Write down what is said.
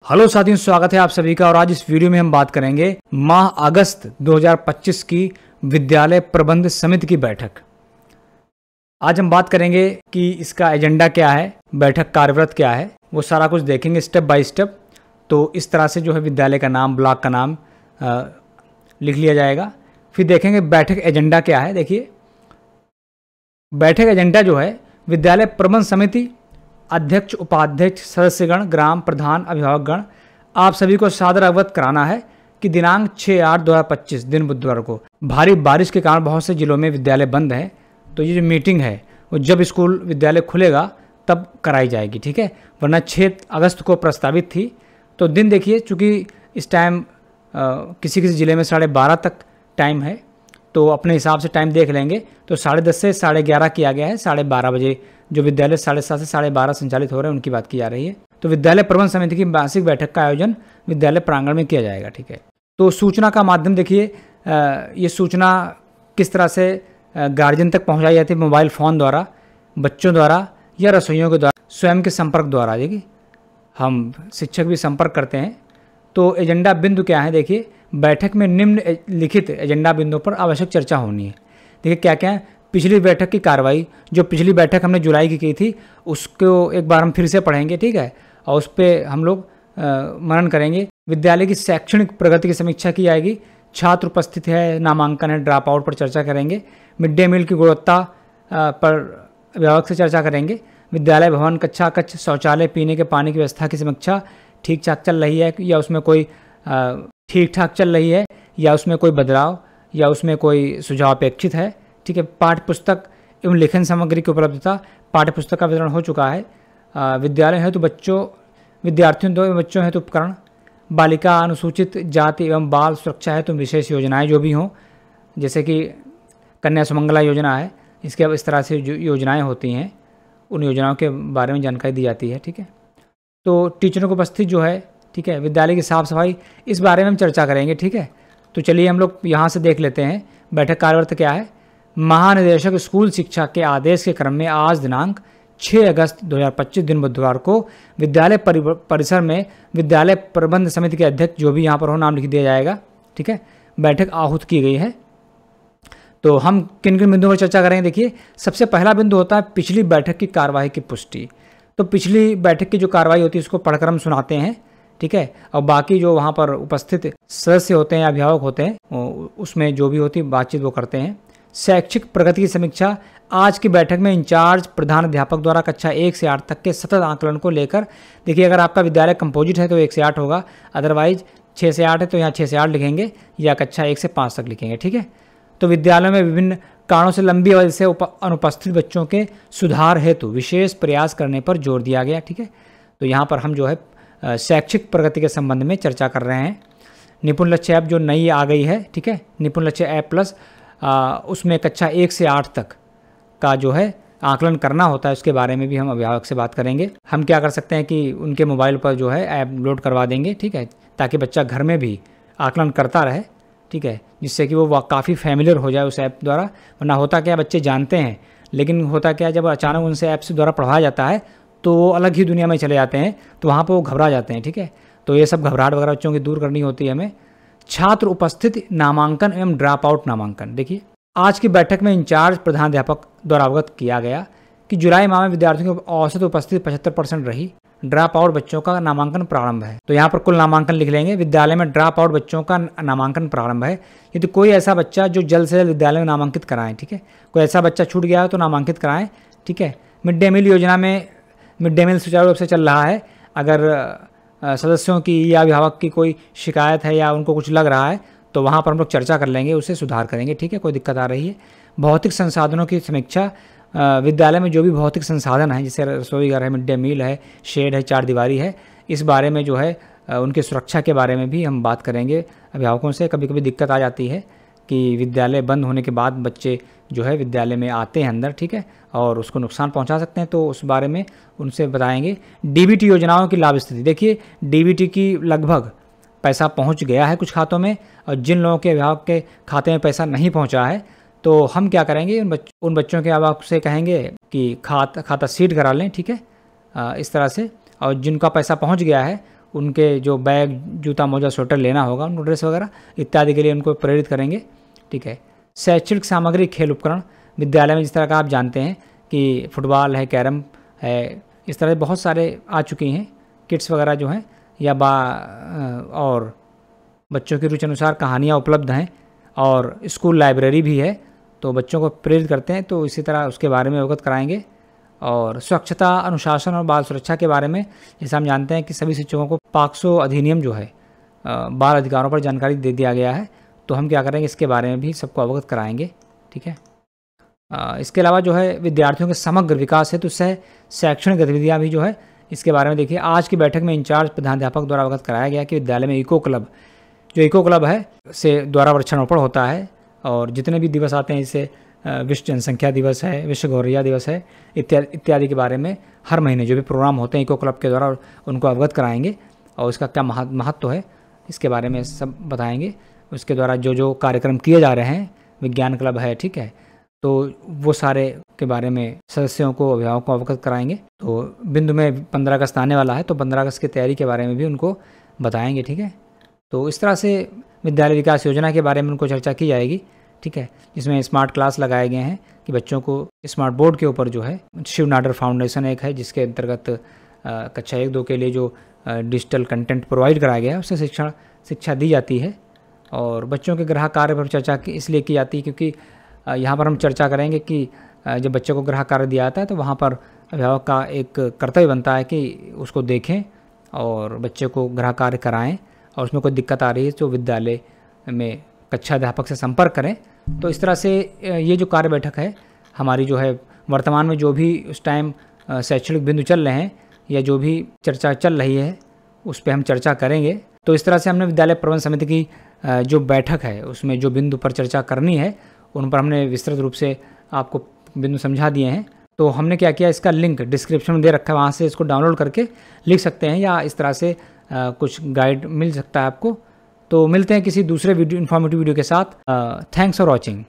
Hello साथियों, स्वागत है आप सभी का। और आज इस वीडियो में हम बात करेंगे माह अगस्त 2025 की विद्यालय प्रबंध समिति की बैठक। आज हम बात करेंगे कि इसका एजेंडा क्या है, बैठक कार्यव्रत क्या है, वो सारा कुछ देखेंगे स्टेप बाय स्टेप। तो इस तरह से जो है विद्यालय का नाम, ब्लॉक का नाम लिख लिया जाएगा। फिर देखेंगे बैठक एजेंडा क्या है। देखिए, बैठक एजेंडा जो है, विद्यालय प्रबंध समिति अध्यक्ष, उपाध्यक्ष, सदस्यगण, ग्राम प्रधान, अभिभावकगण, आप सभी को सादर अवगत कराना है कि दिनांक 6/8/2025 दिन बुधवार को भारी बारिश के कारण बहुत से जिलों में विद्यालय बंद है। तो ये जो मीटिंग है वो जब स्कूल विद्यालय खुलेगा तब कराई जाएगी, ठीक है, वरना 6 अगस्त को प्रस्तावित थी। तो दिन देखिए, चूँकि इस टाइम किसी किसी ज़िले में 12:30 तक टाइम है, तो अपने हिसाब से टाइम देख लेंगे। तो 10:30 से 11:30 किया गया है। 12:30 बजे जो विद्यालय 7:30 से 12:30 संचालित हो रहे हैं उनकी बात की जा रही है। तो विद्यालय प्रबंध समिति की मासिक बैठक का आयोजन विद्यालय प्रांगण में किया जाएगा, ठीक है। तो सूचना का माध्यम देखिए, ये सूचना किस तरह से गार्जियन तक पहुंचाई जाती है, मोबाइल फ़ोन द्वारा, बच्चों द्वारा या रसोइयों के द्वारा, स्वयं के संपर्क द्वारा। देखिए, हम शिक्षक भी संपर्क करते हैं। तो एजेंडा बिंदु क्या है, देखिए, बैठक में निम्नलिखित एजेंडा बिंदुओं पर आवश्यक चर्चा होनी है। देखिए क्या क्या है। पिछली बैठक की कार्रवाई, जो पिछली बैठक हमने जुलाई की थी, उसको एक बार हम फिर से पढ़ेंगे, ठीक है, और उस पर हम लोग मनन करेंगे। विद्यालय की शैक्षणिक प्रगति की समीक्षा की जाएगी। छात्र उपस्थित है, नामांकन है, ड्रॉप आउट पर चर्चा करेंगे। मिड डे मील की गुणवत्ता पर अभिभावक से चर्चा करेंगे। विद्यालय भवन, कक्षा कक्ष, शौचालय, पीने के पानी की व्यवस्था की समीक्षा ठीक ठाक चल रही है या उसमें कोई ठीक ठाक चल रही है या उसमें कोई बदलाव या उसमें कोई सुझाव अपेक्षित है, ठीक है। पाठ्य पुस्तक एवं लेखन सामग्री की उपलब्धता, पाठ्य पुस्तक का वितरण हो चुका है। विद्यालय हेतु विद्यार्थियों एवं बच्चों हेतु उपकरण, बालिका, अनुसूचित जाति एवं बाल सुरक्षा हेतु विशेष योजनाएं जो भी हों, जैसे कि कन्या सुमंगला योजना है, इसके अब इस तरह से जो योजनाएं होती हैं उन योजनाओं के बारे में जानकारी दी जाती है, ठीक है। तो टीचरों की उपस्थिति जो है, ठीक है, विद्यालय की साफ सफाई, इस बारे में हम चर्चा करेंगे, ठीक है। तो चलिए हम लोग यहाँ से देख लेते हैं बैठक कार्यव्रत क्या है। महानिदेशक स्कूल शिक्षा के आदेश के क्रम में आज दिनांक 6 अगस्त 2025 दिन बुधवार को विद्यालय परिसर में विद्यालय प्रबंध समिति के अध्यक्ष जो भी यहाँ पर हो नाम लिख दिया जाएगा, ठीक है। बैठक आहूत की गई है। तो हम किन किन बिंदुओं पर चर्चा करेंगे। देखिए, सबसे पहला बिंदु होता है पिछली बैठक की कार्यवाही की पुष्टि। तो पिछली बैठक की जो कार्रवाई होती है उसको पढ़कर हम सुनाते हैं, ठीक है। और बाकी जो वहाँ पर उपस्थित सदस्य होते हैं, अभिभावक होते हैं, उसमें जो भी होती है बातचीत वो करते हैं। शैक्षिक प्रगति की समीक्षा, आज की बैठक में इंचार्ज प्रधान अध्यापक द्वारा कक्षा 1 से 8 तक के सतत आकलन को लेकर, देखिए अगर आपका विद्यालय कंपोजिट है तो 1 से 8 होगा, अदरवाइज 6 से 8 है तो यहाँ 6 से 8 लिखेंगे या कक्षा 1 से 5 तक लिखेंगे, ठीक है। तो विद्यालयों में विभिन्न कारणों से लंबी अवधि से अनुपस्थित बच्चों के सुधार हेतु विशेष प्रयास करने पर जोर दिया गया, ठीक है। तो यहाँ पर हम जो है शैक्षिक प्रगति के संबंध में चर्चा कर रहे हैं। निपुण लक्ष्य ऐप जो नई आ गई है, ठीक है, निपुण लक्ष्य ऐप प्लस, उसमें कक्षा 1 से 8 तक का जो है आकलन करना होता है, उसके बारे में भी हम अभिभावक से बात करेंगे। हम क्या कर सकते हैं कि उनके मोबाइल पर जो है ऐप लोड करवा देंगे, ठीक है, ताकि बच्चा घर में भी आकलन करता रहे, ठीक है, जिससे कि वो काफ़ी फैमिलियर हो जाए उस ऐप द्वारा। वरना होता क्या, बच्चे जानते हैं, लेकिन होता क्या, जब अचानक उनसे ऐप से द्वारा पढ़ाया जाता है तो वो अलग ही दुनिया में चले जाते हैं, तो वहाँ पर वो घबरा जाते हैं, ठीक है। तो ये सब घबराहट वगैरह बच्चों की दूर करनी होती है हमें। छात्र उपस्थित नामांकन एवं ड्रॉप आउट नामांकन, देखिए आज की बैठक में इंचार्ज प्रधानाध्यापक द्वारा अवगत किया गया कि जुलाई माह में विद्यार्थियों की औसत उपस्थिति 75% रही। ड्रॉप आउट बच्चों का नामांकन प्रारंभ है। तो यहाँ पर कुल नामांकन लिख लेंगे। विद्यालय में ड्रॉप आउट बच्चों का नामांकन प्रारंभ है। यदि कोई ऐसा बच्चा जो जल्द से जल्द विद्यालय में नामांकित कराएं, ठीक है, कोई ऐसा बच्चा छूट गया है तो नामांकित कराएं, ठीक है। मिड डे मील योजना में मिड डे मील सुचारू रूप से चल रहा है। अगर सदस्यों की या अभिभावक की कोई शिकायत है या उनको कुछ लग रहा है तो वहाँ पर हम लोग चर्चा कर लेंगे, उससे सुधार करेंगे, ठीक है, कोई दिक्कत आ रही है। भौतिक संसाधनों की समीक्षा, विद्यालय में जो भी भौतिक संसाधन है, जैसे रसोई घर है, मिड डे मील है, शेड है, 4 दीवारी है, इस बारे में जो है उनकी सुरक्षा के बारे में भी हम बात करेंगे अभिभावकों से। कभी कभी दिक्कत आ जाती है कि विद्यालय बंद होने के बाद बच्चे जो है विद्यालय में आते हैं अंदर, ठीक है, और उसको नुकसान पहुंचा सकते हैं, तो उस बारे में उनसे बताएंगे। डीबीटी योजनाओं की लाभ स्थिति, देखिए डीबीटी की लगभग पैसा पहुंच गया है कुछ खातों में, और जिन लोगों के अभिभावक के खाते में पैसा नहीं पहुंचा है तो हम क्या करेंगे, उन बच्चों के अभिभावक से कहेंगे कि खाता सीड करा लें, ठीक है, इस तरह से। और जिनका पैसा पहुंच गया है उनके जो बैग, जूता, मोजा, स्वेटर लेना होगा, उनको ड्रेस वगैरह इत्यादि के लिए उनको प्रेरित करेंगे। ठीक है। शैक्षणिक सामग्री, खेल उपकरण विद्यालय में जिस तरह का आप जानते हैं कि फुटबॉल है, कैरम है, इस तरह बहुत सारे आ चुकी हैं किट्स वगैरह जो हैं, या और बच्चों की रुचि अनुसार कहानियाँ उपलब्ध हैं और स्कूल लाइब्रेरी भी है, तो बच्चों को प्रेरित करते हैं। तो इसी तरह उसके बारे में अवगत कराएंगे। और स्वच्छता, अनुशासन और बाल सुरक्षा के बारे में जैसे हम जानते हैं कि सभी शिक्षकों को पॉक्सो अधिनियम जो है बाल अधिकारों पर जानकारी दे दिया गया है, तो हम क्या करेंगे इसके बारे में भी सबको अवगत कराएंगे। ठीक है। इसके अलावा जो है विद्यार्थियों के समग्र विकास हेतु शैक्षणिक गतिविधियाँ भी जो है इसके बारे में देखिए आज की बैठक में इंचार्ज प्रधानाध्यापक द्वारा अवगत कराया गया कि विद्यालय में इको क्लब, जो इको क्लब है से द्वारा वृक्षारोपण होता है, और जितने भी दिवस आते हैं इससे विश्व जनसंख्या दिवस है, विश्व गौरैया दिवस है, इत्यादि के बारे में हर महीने जो भी प्रोग्राम होते हैं इको क्लब के द्वारा उनको अवगत कराएंगे और इसका क्या महत्व है इसके बारे में सब बताएंगे। उसके द्वारा जो जो कार्यक्रम किए जा रहे हैं, विज्ञान क्लब है, ठीक है, तो वो सारे के बारे में सदस्यों को, अभिभावकों को अवगत कराएंगे। तो बिंदु में 15 अगस्त आने वाला है, तो 15 अगस्त की तैयारी के बारे में भी उनको बताएंगे। ठीक है। तो इस तरह से विद्यालय विकास योजना के बारे में उनको चर्चा की जाएगी। ठीक है। जिसमें स्मार्ट क्लास लगाए गए हैं कि बच्चों को स्मार्ट बोर्ड के ऊपर जो है शिव नाडर फाउंडेशन एक है जिसके अंतर्गत कक्षा 1-2 के लिए जो डिजिटल कंटेंट प्रोवाइड कराया गया है उससे शिक्षा दी जाती है। और बच्चों के गृह कार्य पर चर्चा इसलिए की जाती है क्योंकि यहाँ पर हम चर्चा करेंगे कि जब बच्चे को गृह कार्य दिया जाता है तो वहाँ पर अभिभावक का एक कर्तव्य बनता है कि उसको देखें और बच्चे को गृह कार्य कराएं, और उसमें कोई दिक्कत आ रही है तो विद्यालय में कक्षा अध्यापक से संपर्क करें। तो इस तरह से ये जो कार्य बैठक है हमारी जो है वर्तमान में जो भी उस टाइम शैक्षणिक बिंदु चल रहे हैं या जो भी चर्चा चल रही है उस पर हम चर्चा करेंगे। तो इस तरह से हमने विद्यालय प्रबंध समिति की जो बैठक है उसमें जो बिंदु पर चर्चा करनी है उन पर हमने विस्तृत रूप से आपको बिंदु समझा दिए हैं। तो हमने क्या किया, इसका लिंक डिस्क्रिप्शन में दे रखा है, वहाँ से इसको डाउनलोड करके लिख सकते हैं या इस तरह से कुछ गाइड मिल सकता है आपको। तो मिलते हैं किसी दूसरे वीडियो, इन्फॉर्मेटिव वीडियो के साथ। Thanks for watching.